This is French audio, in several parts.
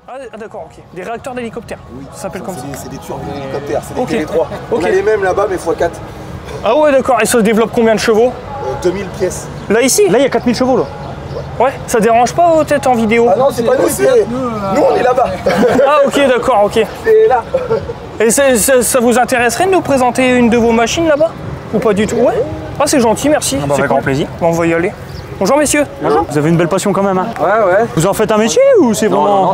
Ah d'accord, ok. Des réacteurs d'hélicoptère. Oui. Ça s'appelle comme ça. C'est des turbines d'hélicoptères, c'est des Ok. TV3. Ok. On a les mêmes là-bas mais x4. Ah ouais d'accord, et ça se développe combien de chevaux? 2000 pièces. Là ici? Là, il y a 4000 chevaux, là. Ouais, ça dérange pas peut-être en vidéo? Ah non, c'est pas nous, c'est... Nous, on est là-bas. Ah ok d'accord, ok. C'est là. Et ça vous intéresserait de nous présenter une de vos machines là-bas? Ou pas du tout? Ouais. Ah c'est gentil, merci. Ah bah, C'est avec grand plaisir. Bon, on va y aller. Bonjour messieurs. Bonjour. Vous avez une belle passion quand même, hein? Ouais. Vous en faites un métier ou c'est vraiment... Non,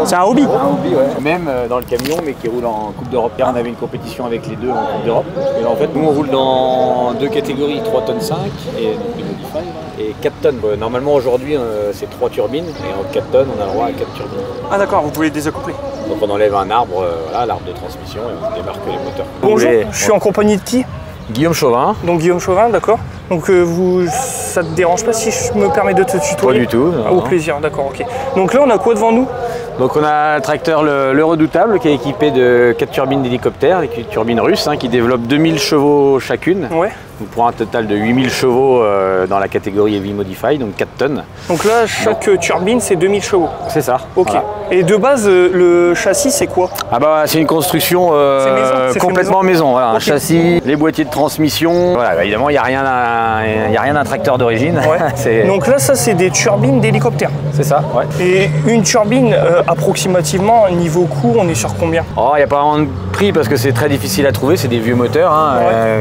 c'est un hobby. un hobby, ouais. Même dans le camion, mais qui roule en Coupe d'Europe. Hier, on avait une compétition avec les deux en Coupe d'Europe. Et en fait, nous, on roule dans deux catégories, 3 tonnes 5 et donc les Modify, et 4 tonnes. Normalement, aujourd'hui, c'est 3 turbines, et en 4 tonnes, on a le droit à 4 turbines. Ah d'accord, vous pouvez désaccoupler. Donc on enlève un arbre, voilà, l'arbre de transmission, et on démarque les moteurs. Bonjour, je suis en compagnie de qui? Guillaume Chauvin. Donc Guillaume Chauvin, d'accord. Donc ça te dérange pas si je me permets de te tutoyer? Pas du tout. Ah, au plaisir, d'accord, ok. Donc là on a quoi devant nous? Donc on a le tracteur le Redoutable qui est équipé de 4 turbines d'hélicoptère, des turbines russes qui développent 2000 chevaux chacune. Ouais. Donc pour un total de 8000 chevaux dans la catégorie Heavy Modify, donc 4 tonnes. Donc là chaque turbine c'est 2000 chevaux. C'est ça. Ok. Voilà. Et de base le châssis c'est quoi? Ah bah c'est une construction c'est complètement fait maison. Voilà. Ok. Un châssis, les boîtiers de transmission. Voilà, bah, évidemment il n'y a rien d'un tracteur d'origine. Ouais. Donc là ça c'est des turbines d'hélicoptère. C'est ça, ouais. Et une turbine approximativement niveau coût on est sur combien? Oh, il n'y a pas vraiment de prix parce que c'est très difficile à trouver, c'est des vieux moteurs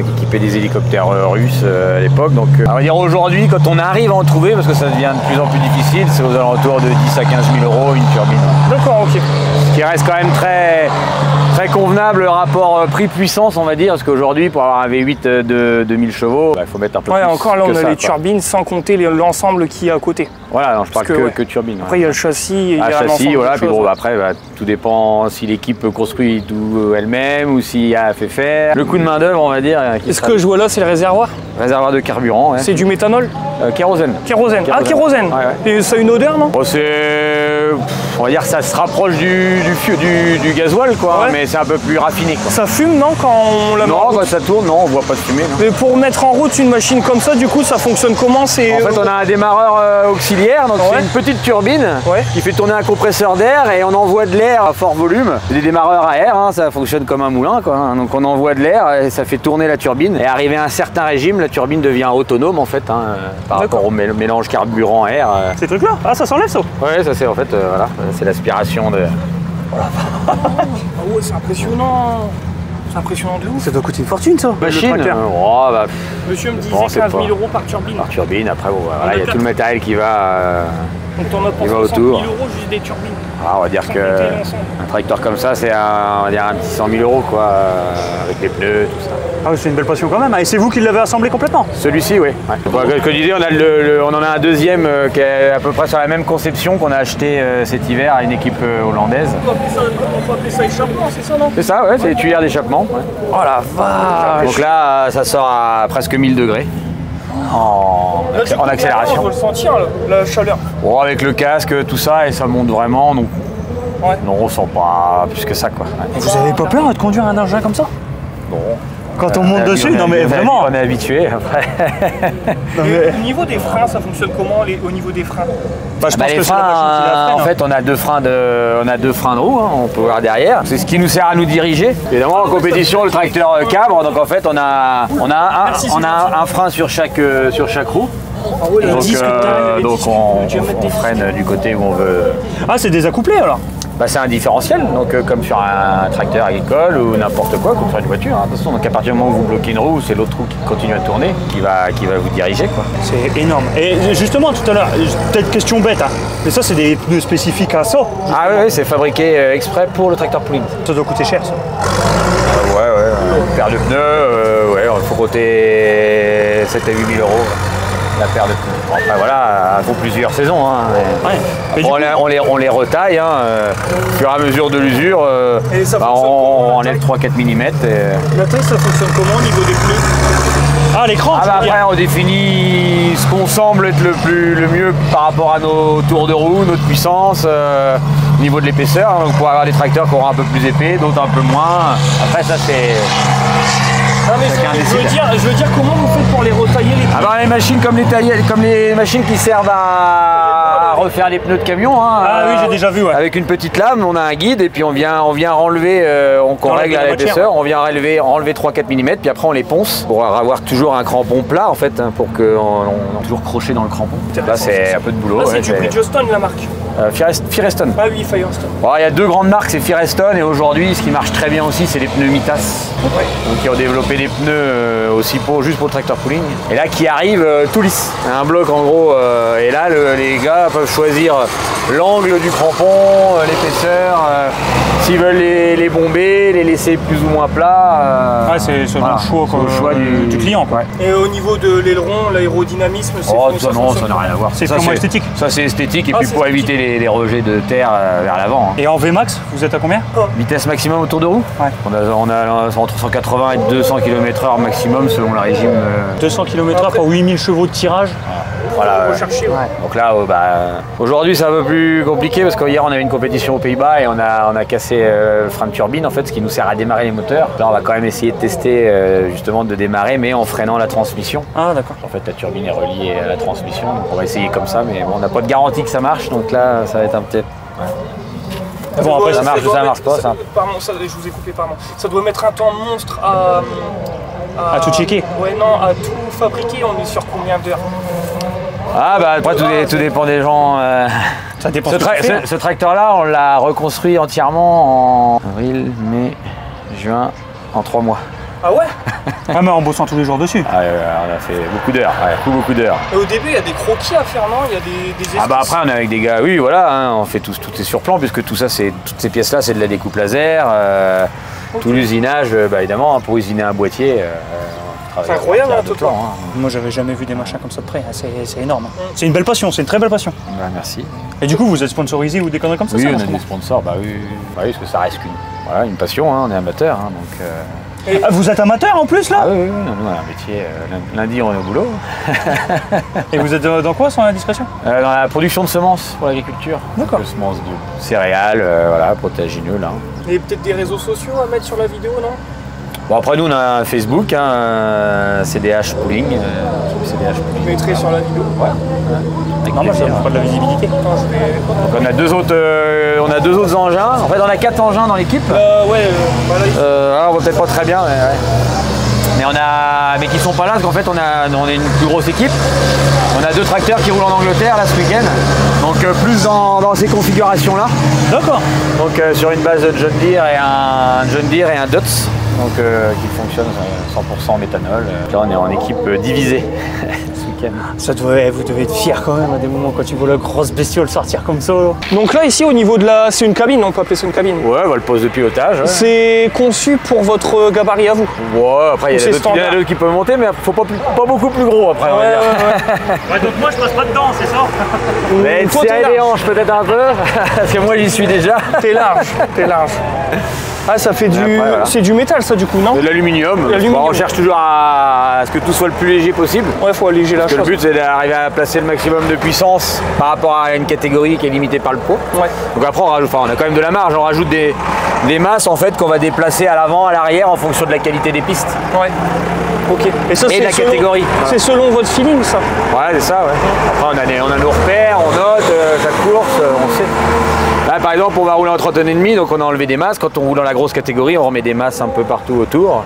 qui équipaient des hélicoptères russes à l'époque. Donc on va dire aujourd'hui quand on arrive à en trouver, parce que ça devient de plus en plus difficile, c'est aux alentours de 10 à 15 000 euros une turbine. D'accord, ok. Ce qui reste quand même très convenable le rapport prix-puissance on va dire, parce qu'aujourd'hui pour avoir un V8 de 2000 chevaux, il faut mettre un peu plus encore là on a ça, les turbines sans compter l'ensemble qui est à côté. Voilà, non, je parle que turbine. Après il y a le châssis et il y a châssis, voilà, puis choses, bon, après tout dépend si l'équipe construit tout elle-même ou s'il a fait faire. Le coût de main d'œuvre on va dire. Est-ce que je vois là c'est le réservoir? Réservoir de carburant, ouais. C'est du méthanol? Kérosène. Kérosène. Ah kérosène. Ouais. Et ça a une odeur non? Bon, on va dire ça se rapproche du gasoil quoi, mais c'est un peu plus raffiné quoi. Ça fume non quand on la met? Non, quand ça tourne, non, on voit pas de fumée. Non. Mais pour mettre en route une machine comme ça, du coup ça fonctionne comment? En fait on a un démarreur auxiliaire, donc c'est une petite turbine qui fait tourner un compresseur d'air et on envoie de l'air à fort volume. C'est des démarreurs à air, ça fonctionne comme un moulin quoi. Donc on envoie de l'air et ça fait tourner la turbine. Et arrivé à un certain régime, la turbine devient autonome en fait, par rapport au mélange carburant-air. Ces trucs là? Ah ça s'enlève ça? Ouais, ça c'est en fait, voilà, c'est l'aspiration de... Ah ouais, c'est impressionnant. C'est impressionnant de ouf. Ça doit coûter une fortune ça. Machine, Monsieur me disait bon, 15 000 euros par turbine. Par turbine, après bon, voilà, il y a tout le matériel qui va... Donc t'en as pour 60 000 euros juste des turbines. Ah, on va dire qu'un tracteur comme ça, c'est on va dire un petit 100 000 euros quoi, avec les pneus, tout ça. Ah c'est une belle passion quand même. Et c'est vous qui l'avez assemblé complètement? Celui-ci, oui. Ouais. Comme je disais, on en a un deuxième qui est à peu près sur la même conception qu'on a acheté cet hiver à une équipe hollandaise. On peut appeler ça échappement, c'est ça non? C'est ça, ouais, c'est les tuyères d'échappement. Ouais. Oh la vache! Donc là, ça sort à presque 1000 degrés. En accélération. On peut le sentir, la chaleur. Bon, avec le casque, tout ça, et ça monte vraiment, donc on ne ressent pas plus que ça. Quoi. Ouais. Vous avez pas peur de conduire un engin comme ça? Bon. Quand on monte dessus, non mais vraiment. On est habitué après. Au niveau des freins, ça fonctionne comment au niveau des freins? Bah, je pense les que c'est la machine qui la freine. en fait, on a deux freins de roue, on peut voir derrière. C'est ce qui nous sert à nous diriger. Évidemment, en compétition, le tracteur cabre, donc en fait, on a un frein sur chaque roue. Ah ouais, Donc on freine du côté où on veut. Ah c'est désaccouplé alors? Bah, c'est un différentiel, donc comme sur un tracteur agricole ou n'importe quoi, comme sur une voiture. Hein, de toute façon, donc à partir du moment où vous bloquez une roue, c'est l'autre roue qui continue à tourner, qui va vous diriger. C'est énorme. Et justement, tout à l'heure, peut-être question bête, mais ça c'est des pneus spécifiques à ça? Ah oui, c'est fabriqué exprès pour le tracteur pooling. Ça doit coûter cher ça? Ouais, une paire de pneus, il faut compter 7 à 8 000 euros. La paire de pneus. Bon, après voilà, il faut plusieurs saisons. Après, on les retaille, au fur et à mesure de l'usure, on enlève 3-4 mm. La taille, ça fonctionne comment au niveau des pneus? Ah l'écran. Après on définit ce qu'on semble être le mieux par rapport à nos tours de roue, notre puissance, au niveau de l'épaisseur. Donc pour avoir des tracteurs qui auront un peu plus épais, d'autres un peu moins. Après ça c'est... Ah mais je veux dire comment vous faites pour les retailler les pneus? Les machines comme les machines qui servent à refaire les pneus de camion. Hein, Ah oui, j'ai déjà vu, ouais. Avec une petite lame, on a un guide et puis on vient enlever, on règle à l'épaisseur, on vient enlever 3-4 mm, puis après on les ponce pour avoir toujours un crampon plat en fait, hein, pour qu'on ait toujours croché dans le crampon. Là c'est un peu de boulot. Là, c'est du Bridgestone la marque. Firestone. Ah oui, Firestone. Bon, il y a deux grandes marques, c'est Firestone et aujourd'hui ce qui marche très bien aussi c'est les pneus Mitas. Ouais. Donc ils ont développé des pneus aussi juste pour le tracteur pooling. Et là qui arrive tout lisse. Un bloc en gros et là les gars peuvent choisir l'angle du crampon, l'épaisseur, s'ils veulent les bomber, les laisser plus ou moins plats. Ouais, c'est selon le choix du client. Quoi. Et au niveau de l'aileron, l'aérodynamisme, c'est non, ça n'a rien à voir. C'est purement esthétique. Ça c'est esthétique et puis pour éviter les rejets de terre vers l'avant. Hein. Et en VMAX, vous êtes à combien? Vitesse maximum autour de roue? Ouais. On a entre 180 et 200 km/h maximum selon le régime. 200 km/h pour 8000 chevaux de tirage. Voilà. Donc là, aujourd'hui c'est un peu plus compliqué parce qu'hier on avait une compétition aux Pays-Bas et on a cassé le frein de turbine en fait, ce qui nous sert à démarrer les moteurs. Là on va quand même essayer de tester justement de démarrer mais en freinant la transmission. Ah d'accord. En fait la turbine est reliée à la transmission, donc on va essayer comme ça, mais bon, on n'a pas de garantie que ça marche, donc là ça va être un petit... Ouais. Bon après ça marche pas ça. Pardon, je vous ai coupé, pardon. Ça doit mettre un temps monstre à tout checker. Ouais non, à tout fabriquer, on est sur combien d'heures? Ah bah après tout dépend des gens. Ça dépend. Ce tracteur-là, on l'a reconstruit entièrement en avril, mai, juin, en 3 mois. Ah ouais? Ah mais en bossant tous les jours dessus. Ah, on a fait beaucoup d'heures, beaucoup d'heures. Et au début, il y a des croquis à faire, non? Il y a des esquisses. Ah bah après on est avec des gars, oui voilà, hein, on fait tout est sur plan puisque tout ça, toutes ces pièces-là, c'est de la découpe laser. Okay. Tout l'usinage, évidemment, hein, pour usiner un boîtier. C'est incroyable, hein, tout le temps. Moi, j'avais jamais vu des machins comme ça de près. C'est énorme. C'est une belle passion, c'est une très belle passion. Bah, merci. Et du coup, vous êtes sponsorisé ou des conneries comme ça? Oui, on a des sponsors, oui, parce que ça reste une passion, hein, on est amateur. Hein, donc, Ah, vous êtes amateur en plus là? Ah oui, nous on a un métier, lundi on est au boulot. Et vous êtes dans quoi sans indiscrétion? Dans la production de semences pour l'agriculture. D'accord. Semences de céréales, protéagineux là. Et peut-être des réseaux sociaux à mettre sur la vidéo, non? Bon après nous on a un Facebook, hein, CDH Pooling. Vous mettrez sur la vidéo? Ouais. Non, moi ça n'a pas de la visibilité. Donc on a deux autres engins. En fait on a 4 engins dans l'équipe. Voilà. On voit peut-être pas très bien, mais qui sont pas là parce qu'en fait on est une plus grosse équipe. On a 2 tracteurs qui roulent en Angleterre là ce week-end. Donc plus dans ces configurations là. D'accord. Donc sur une base de John Deere et un Dutz. Donc qui fonctionne 100% en méthanol. Là on est en équipe divisée ce week-end. Vous devez être fiers quand même à des moments quand tu vois la grosse bestiole sortir comme ça. Donc là ici au niveau de c'est une cabine, on peut appeler ça une cabine? Ouais, le poste de pilotage. Ouais. C'est conçu pour votre gabarit à vous? Ouais, après il y en a d'autres qui peuvent monter mais faut pas beaucoup plus gros après on va dire. Ouais, donc moi je passe pas dedans, c'est ça? Mais serrer les hanches peut-être un peu, parce que moi j'y suis déjà. T'es large. Ah, ça fait c'est du métal ça du coup, non? De l'aluminium. On cherche toujours à ce que tout soit le plus léger possible. Ouais, faut alléger la chose. Le but c'est d'arriver à placer le maximum de puissance par rapport à une catégorie qui est limitée par le poids. Ouais. Donc après on a quand même de la marge, on rajoute des masses en fait qu'on va déplacer à l'avant, à l'arrière en fonction de la qualité des pistes. Ouais. Ok. Et ça, de la catégorie. C'est selon votre feeling ça? Ouais, c'est ça, ouais. Après on a nos repères, on note chaque course, on sait. Là par exemple on va rouler en 30 tonnes et demie, donc on a enlevé des masses. Quand on roule dans la grosse catégorie, on remet des masses un peu partout autour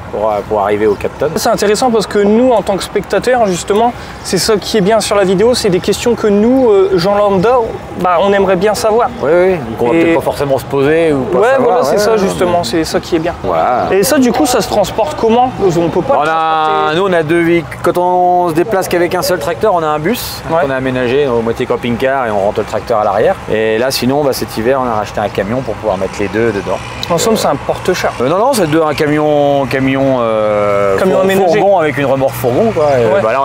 pour arriver aux 4 tonnes. C'est intéressant parce que nous en tant que spectateurs justement, c'est ça qui est bien sur la vidéo, c'est des questions que nous, gens lambda, on aimerait bien savoir. Oui, donc on va peut-être pas forcément se poser ou pas savoir. Voilà, c'est ça justement, c'est ça qui est bien. Voilà. Et ça du coup ça se transporte comment? On peut pas nous on a 2 véhicules. Quand on se déplace qu'avec un seul tracteur, on a un bus qu'on a aménagé au moitié camping-car et on rentre le tracteur à l'arrière. Et là sinon cet hiver on a racheté un camion pour pouvoir mettre les 2 dedans. En somme c'est un porte-char. Non, c'est un camion aménagé. Fourgon avec une remorque fourgon quoi. Là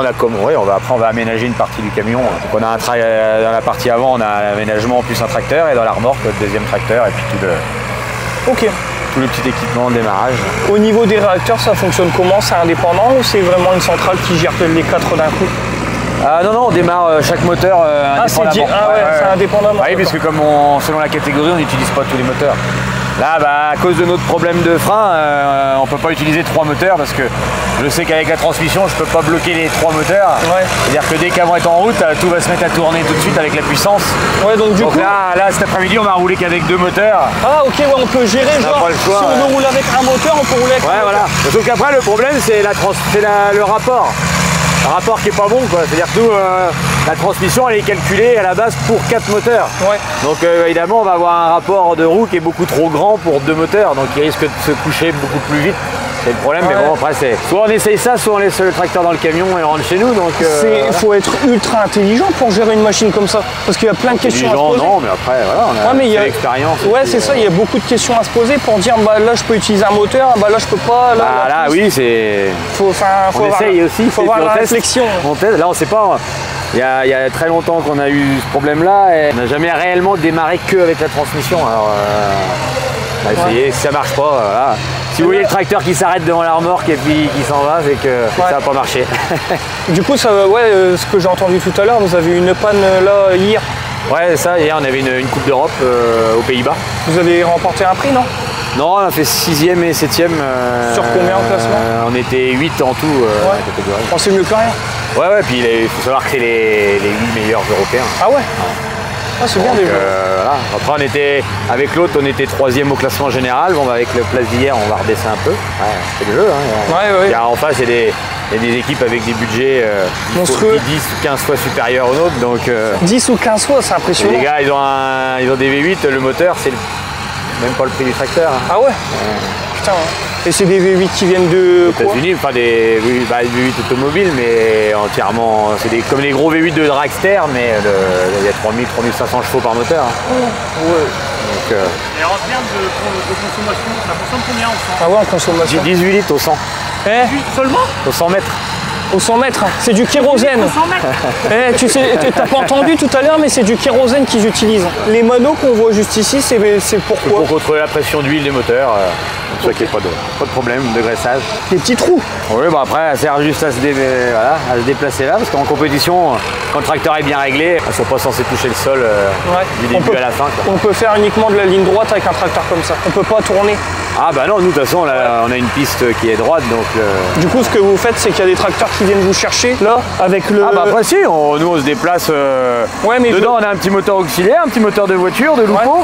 on va aménager une partie du camion. Donc on a dans la partie avant on a un aménagement plus un tracteur et dans la remorque le deuxième tracteur et puis tout le petit équipement de démarrage. Au niveau des réacteurs, ça fonctionne comment? C'est indépendant ou c'est vraiment une centrale qui gère les 4 d'un coup? Non, on démarre chaque moteur indépendamment. C'est indépendamment. Oui, puisque comme selon la catégorie, on n'utilise pas tous les moteurs. Là, à cause de notre problème de frein, on ne peut pas utiliser 3 moteurs parce que je sais qu'avec la transmission, je ne peux pas bloquer les 3 moteurs. C'est-à-dire que dès qu'avant est en route, tout va se mettre à tourner tout de suite avec la puissance. Donc du coup, là, cet après-midi, on va rouler qu'avec 2 moteurs. Ah ok, on peut gérer, genre, si on veut rouler avec un moteur, on peut rouler avec un moteur. Voilà. Sauf qu'après, le problème, c'est le rapport. Un rapport qui est pas bon, quoi. C'est-à-dire que nous, la transmission, elle est calculée à la base pour 4 moteurs. Donc évidemment, on va avoir un rapport de roue qui est beaucoup trop grand pour 2 moteurs, donc il risque de se coucher beaucoup plus vite. C'est le problème, mais bon, après, c'est soit on essaye ça, soit on laisse le tracteur dans le camion et on rentre chez nous. Donc, il faut être ultra intelligent pour gérer une machine comme ça, parce qu'il y a plein de questions à se poser. Non, mais après, voilà, on a l'expérience. C'est ça, il y a beaucoup de questions à se poser pour dire, là, je peux utiliser un moteur, là, je peux pas. Là, oui, c'est... On essaye aussi. Il faut voir la réflexion. On teste. Là, on sait pas... Il y a très longtemps qu'on a eu ce problème-là et on n'a jamais réellement démarré qu'avec la transmission. Alors, on va essayer, si ça marche pas, voilà. Si vous voyez le tracteur qui s'arrête devant la remorque et puis qui s'en va, c'est que ça n'a pas marché. Du coup, ce que j'ai entendu tout à l'heure, vous avez eu une panne là hier. Ouais, ça, hier on avait une Coupe d'Europe aux Pays-Bas. Vous avez remporté un prix, non? Non, on a fait 6e et 7e. Sur combien en classement? On était 8 en tout dans la catégorie. Oh, c'est mieux que rien. Ouais, puis il faut savoir que c'est les 8 meilleurs européens. Ah ouais, Ah, c'est bien déjà. Voilà. Après, on était, avec l'autre, on était 3e au classement général. Bon, avec le place d'hier, on va redescendre un peu. Ouais, c'est le jeu. Hein. Il y a, en face, il y a des équipes avec des budgets 10 ou 15 fois supérieurs aux nôtres. Donc, 10 ou 15 fois, c'est impressionnant. Les gars, ils ont des V8, le moteur, c'est même pas le prix du tracteur. Hein. Ah ouais, putain. Et c'est des V8 qui viennent de quoi? États-Unis, enfin des V8 automobiles, mais entièrement. C'est comme les gros V8 de dragster, mais il y a 3000-3500 chevaux par moteur. Hein. Ouais. Donc, et en termes de consommation, ça consomme combien au 100? Ah ouais, en consommation. 18 litres au 100. Seulement? Au 100 mètres. Au 100 mètres, c'est du kérosène. Au 100 mètres. Tu sais, t'as pas entendu tout à l'heure, mais c'est du kérosène qu'ils utilisent. Les manos qu'on voit juste ici, c'est pourquoi? Pour contrôler la pression d'huile des moteurs. Pour ça qu'il n'y ait pas de problème de graissage. Des petits trous. Oui, bah après, ça sert juste à se déplacer là, parce qu'en compétition, quand le tracteur est bien réglé, ils ne sont pas censés toucher le sol du début à la fin. Quoi. On peut faire uniquement de la ligne droite avec un tracteur comme ça. On peut pas tourner. Ah bah non, nous de toute façon, on a une piste qui est droite, donc... Du coup, ce que vous faites, c'est qu'il y a des tracteurs qui viennent vous chercher, là, avec le... Ah bah après si, nous on se déplace... mais dedans, on a un petit moteur auxiliaire, un petit moteur de voiture, de loupeau,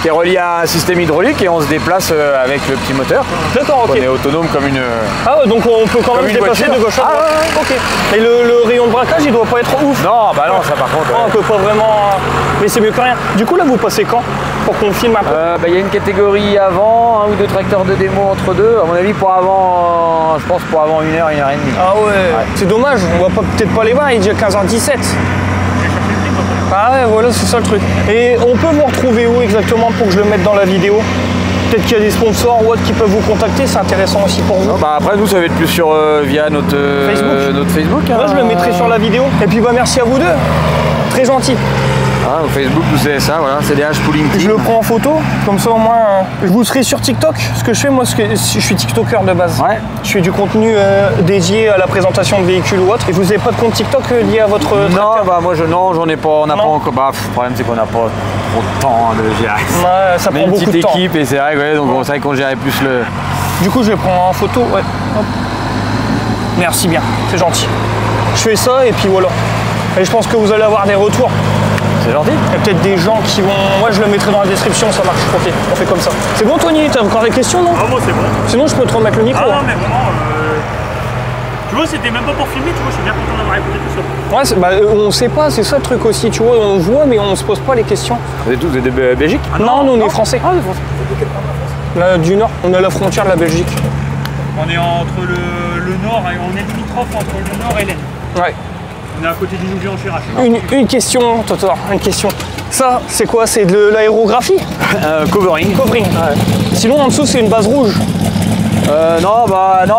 qui est relié à un système hydraulique, et on se déplace avec le petit moteur. D'accord, ok. On est autonome comme une... Ah ouais, donc on peut quand même se déplacer de gauche à droite. Ok. Et le rayon de braquage, il doit pas être ouf. Non, bah non, ça par contre... On peut pas vraiment... Mais c'est mieux que rien. Du coup, là, vous passez quand? Pour qu'on filme un peu? Il y a une catégorie avant, 1 ou 2 tracteurs de démo entre deux. À mon avis, pour avant, je pense pour avant 1 heure, 1 heure et demie. Ah ouais. C'est dommage, on va peut-être pas les voir, il est déjà 15h17. Ah ouais, voilà, c'est ça le truc. Et on peut vous retrouver où exactement pour que je le mette dans la vidéo? Peut-être qu'il y a des sponsors ou autres qui peuvent vous contacter, c'est intéressant aussi pour vous. Après, nous, ça va être plus sur via notre Facebook. Moi, je le mettrai sur la vidéo. Et puis, merci à vous deux. Très gentil. Au Facebook, vous savez ça, voilà, c'est des H Pooling Team. Je le prends en photo, comme ça au moins, je vous serai sur TikTok. Ce que je fais, moi, je suis TikToker de base. Ouais. Je fais du contenu dédié à la présentation de véhicules ou autre. Et vous n'avez pas de compte TikTok lié à votre tracteur? Moi, j'en ai pas, on n'a pas encore. Le problème, c'est qu'on n'a pas trop de temps de gérer. Ouais, ça prend beaucoup de temps. On est une petite équipe et c'est vrai, donc c'est vrai qu'on gérait plus le... Du coup, je le prends en photo, ouais. Hop. Merci bien, c'est gentil. Je fais ça et puis voilà. Et je pense que vous allez avoir des retours. C'est gentil. Il y a peut-être des gens qui vont... Moi, je le mettrai dans la description, ça marche. Ok, on fait comme ça. C'est bon, Tony? T'as encore des questions, non? Ah, moi, c'est bon. Sinon, je peux te remettre le micro. Ah, non, mais vraiment... Tu vois, c'était même pas pour filmer, tu vois, je suis bien content d'avoir écouté tout ça. Ouais, on sait pas, c'est ça le truc aussi, tu vois, on voit, mais on se pose pas les questions. Vous êtes tous de Belgique? Non, nous, on est français. Ah, Là, du Nord, on est à la frontière de la Belgique. On est entre le Nord, et on est limitrophe entre le Nord et l'Est. Ouais. On est à côté du Nouveau-en-Chirac. Une question, Totor, une question. Ça, c'est quoi? C'est de l'aérographie? Covering. Covering. Ouais. Sinon, en dessous, c'est une base rouge. Non,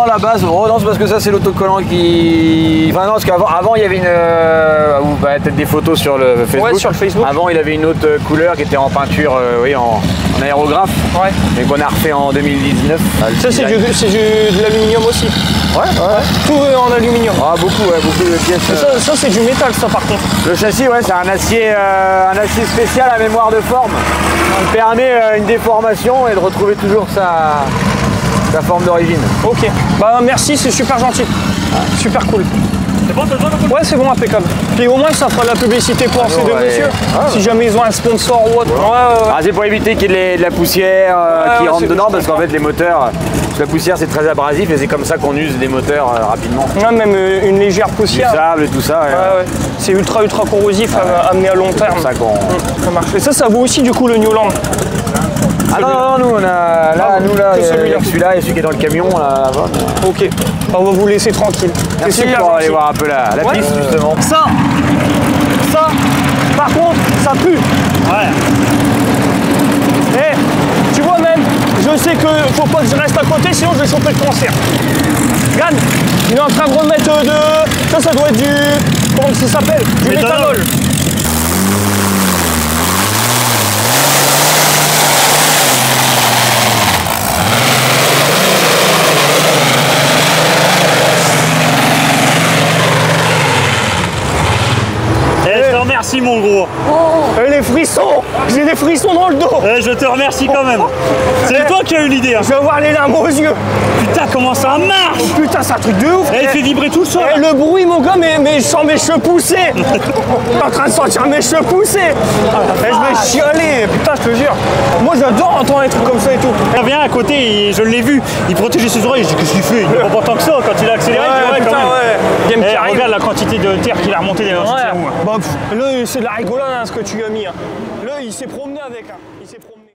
la base, non, c'est parce que ça c'est l'autocollant qui... Enfin non, parce qu'avant il y avait une... peut-être des photos sur le Facebook. Ouais, sur le Facebook. Avant il avait une autre couleur qui était en peinture, en aérographe. Ouais. Mais qu'on a refait en 2019. Ça c'est de l'aluminium aussi. Tout est en aluminium. Ah, beaucoup de pièces. Ça c'est du métal, ça par contre. Le châssis, c'est un acier spécial à mémoire de forme. Il permet une déformation et de retrouver toujours sa forme d'origine. Ok, bah merci, c'est super gentil. Super cool. C'est bon, ouais, c'est bon, impeccable. Puis au moins, ça fera de la publicité pour ces deux messieurs. Si jamais ils ont un sponsor ou autre. C'est pour éviter qu'il y ait de la poussière qui rentre dedans, parce qu'en fait, les moteurs, la poussière, c'est très abrasif et c'est comme ça qu'on use des moteurs rapidement. Même une légère poussière. Du sable et tout ça. C'est ultra corrosif à amener à long terme. C'est ça qu'on... Ça marche. Et ça vaut aussi du coup le Newland. Non, nous on a celui-là et celui qui est dans le camion là-bas. Ok, on va vous laisser tranquille. Merci pour aller voir un peu la piste justement. Ça, par contre, ça pue. Et tu vois même, je sais que faut pas que je reste à côté, sinon je vais choper le cancer. Regarde, il est en train de remettre ça doit être du... Comment ça s'appelle? Du méthanol. Merci mon gros. Les frissons. J'ai des frissons dans le dos. Je te remercie quand même. C'est toi qui as eu l'idée. Je vais avoir les larmes aux yeux. Putain, comment ça marche. Putain, c'est un truc de ouf. Il fait vibrer tout le sol. Le bruit, mon gars, mais je sens mes cheveux pousser. Je suis en train de sentir mes cheveux pousser. Je vais chialer. Putain, je te jure. Moi, j'adore entendre des trucs comme ça et tout. Il vient à côté, et je l'ai vu. Il protégeait ses oreilles. Je dis, qu'est-ce qu'il fait? Il n'est pas tant que ça quand il a accéléré. Regarde la quantité de terre qu'il a remonté derrière. Là, c'est de la rigolade ce que tu lui as mis. Là, il s'est promené avec.